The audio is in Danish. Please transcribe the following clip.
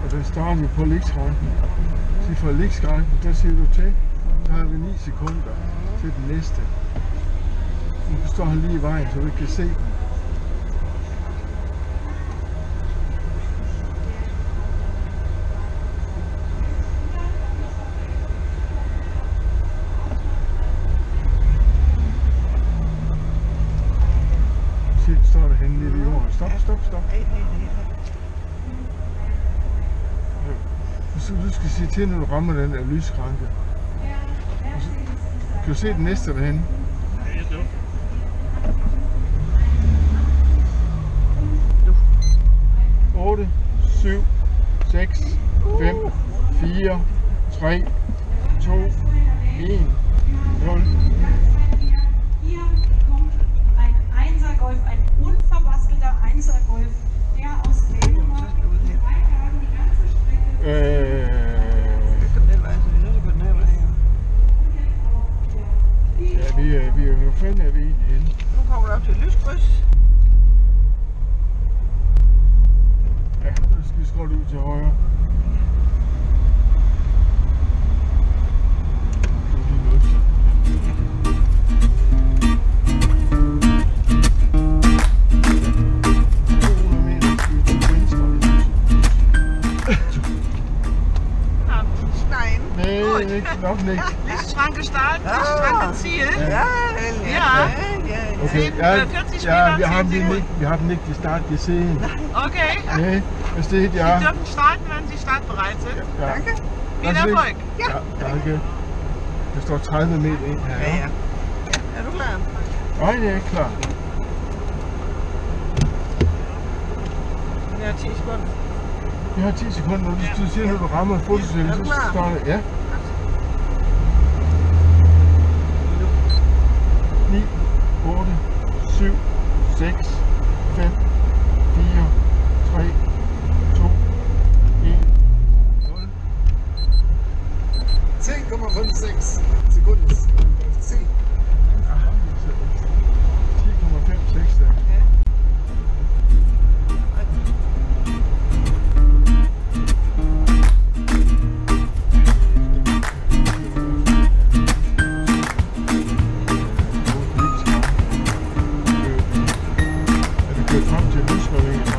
Og der starter vi på ligskranken. Så fra ligskranken, der siger du til. Så har vi 9 sekunder til den næste. Nu står han lige i vejen, så du ikke kan se den. Står der henne lidt i jorden. Stop. Du skal sige til, når du rammer den der lyskranke. Kan du se den næste derhenne? 8, 7, 6, 5, 4, 3, 2, 1, 0. Golf, ein unverbastelter Einser-Golf, der aus Dänemark in 3 Tagen die ganze Strecke. Ja, hvor fanden er vi egentlig henne? Nu kommer du op til lyskryds. Ja, nu skal vi skråle ud til højre. Noch nicht. Lichtschranke Start, Lichtschranke Ziel. Ja. Okay. 40 Meter, wir 10 Sekunden. Wir haben nicht die Start gesehen. Okay. Nee, es steht ja. Sie dürfen starten, wenn Sie startbereit sind. Ja. Danke. Viel Erfolg. Ja, danke. Der står 30 meter ind her. Ja. Er du klar? Nej, jeg er ikke klar. Jeg har 10 sekunder. Jeg har 10 sekunder, og du siger, når du rammer fotocellen, så står det, ja. 9, 8, 7, 6, 5, 4, 3, 2, 1, 0. 10,56 Sekunden. 10. 10,56 der. Frem til lysrødningen.